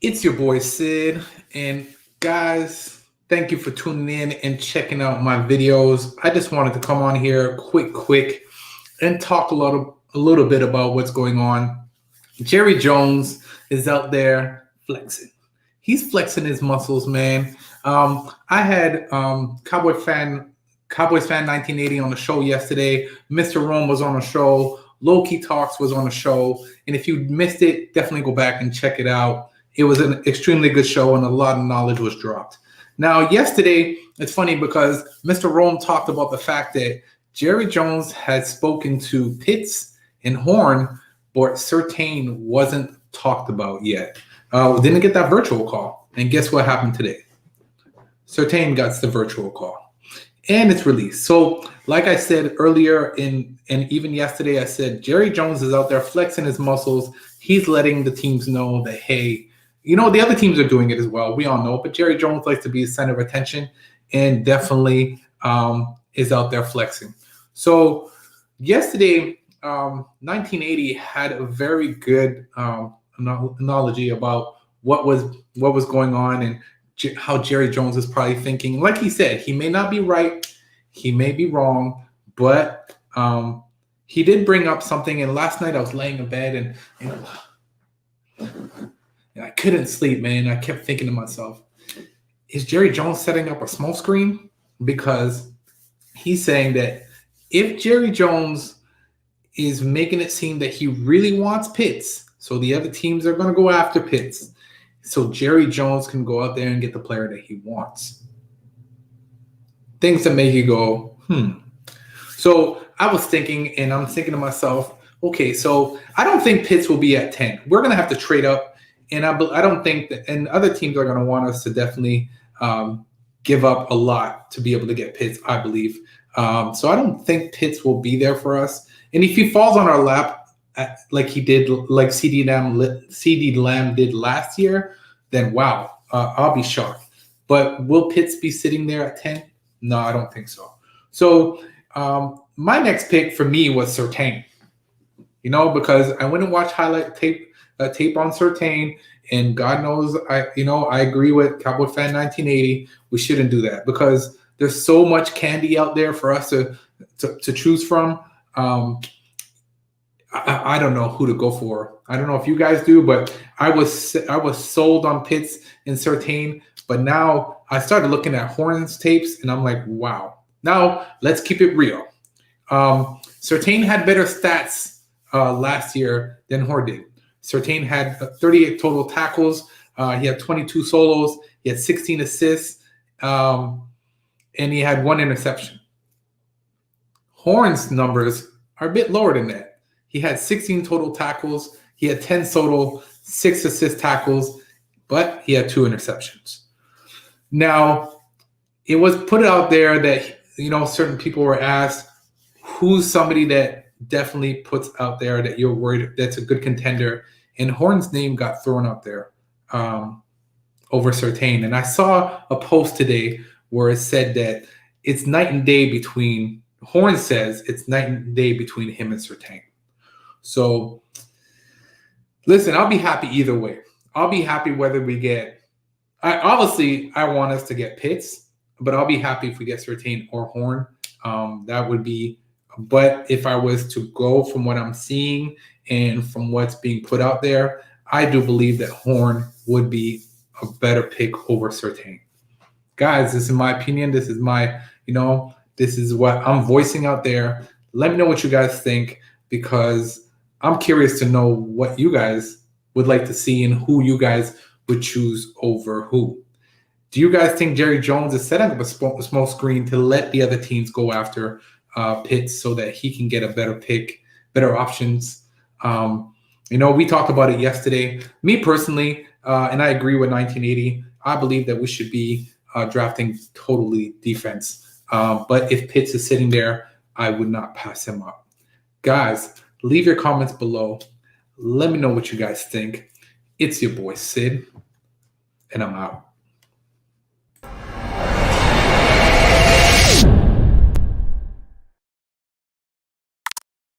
It's your boy Sid, and guys, thank you for tuning in and checking out my videos. I just wanted to come on here quick, and talk a little bit about what's going on. Jerry Jones is out there flexing. He's flexing his muscles, man. I had Cowboys fan 1980 on the show yesterday. Mr. Rome was on the show. Loki Talks was on the show, and if you missed it, definitely go back and check it out. It was an extremely good show, and a lot of knowledge was dropped. Now, yesterday, it's funny because Mr. Rome talked about the fact that Jerry Jones had spoken to Pitts and Horn, but Surtain wasn't talked about yet. Didn't get that virtual call. And guess what happened today? Surtain got the virtual call. And it's released. So, like I said earlier, and even yesterday, I said Jerry Jones is out there flexing his muscles. He's letting the teams know that, hey, the other teams are doing it as well. We all know. But Jerry Jones likes to be the center of attention and definitely is out there flexing. So, yesterday, 1980 had a very good analogy about what was going on and how Jerry Jones is probably thinking. Like he said, he may not be right, he may be wrong, but he did bring up something. And last night I was laying in bed and I couldn't sleep, man. I kept thinking to myself, is Jerry Jones setting up a smoke screen? Because he's saying that if Jerry Jones is making it seem that he really wants Pitts, so the other teams are going to go after Pitts, so Jerry Jones can go out there and get the player that he wants. Things that make you go, So I was thinking, and I'm thinking to myself, okay, so I don't think Pitts will be at 10. We're going to have to trade up, and I don't think that, and other teams are going to want us to definitely give up a lot to be able to get Pitts, I believe. So I don't think Pitts will be there for us. And if he falls on our lap, like he did, like CD Lamb did last year, then wow, I'll be shocked. But will Pitts be sitting there at 10? No, I don't think so. So my next pick for me was Surtain. Because I went and watched highlight tape on Surtain, and God knows I agree with Cowboy fan 1980. We shouldn't do that because there's so much candy out there for us to choose from. I don't know who to go for. I don't know if you guys do, but I was sold on Pitts and Surtain. But now I started looking at Horn's tapes, and I'm like, wow. Now let's keep it real. Surtain had better stats last year than Horn did. Surtain had 38 total tackles. He had 22 solos. He had 16 assists, and he had 1 interception. Horn's numbers are a bit lower than that. He had 16 total tackles. He had 10 total, 6 assist tackles, but he had 2 interceptions. Now, it was put out there that, certain people were asked, who's somebody that definitely puts out there that you're worried that's a good contender? And Horn's name got thrown out there over Surtain. And I saw a post today where it said that it's night and day between, Horn says it's night and day between him and Surtain. So, listen, I'll be happy either way. I'll be happy whether we get – I want us to get Pitts, but I'll be happy if we get Surtain or Horn. That would be – but if I was to go from what I'm seeing and from what's being put out there, I do believe that Horn would be a better pick over Surtain. Guys, this is my opinion. This is my this is what I'm voicing out there. Let me know what you guys think, because I'm curious to know what you guys would like to see and who you guys would choose over who. Do you guys think Jerry Jones is setting up a smoke screen to let the other teams go after Pitts so that he can get a better pick, better options? We talked about it yesterday. Me personally, and I agree with 1980, I believe that we should be drafting totally defense. But if Pitts is sitting there, I would not pass him up. Guys, leave your comments below. Let me know what you guys think. It's your boy Sid, and I'm out.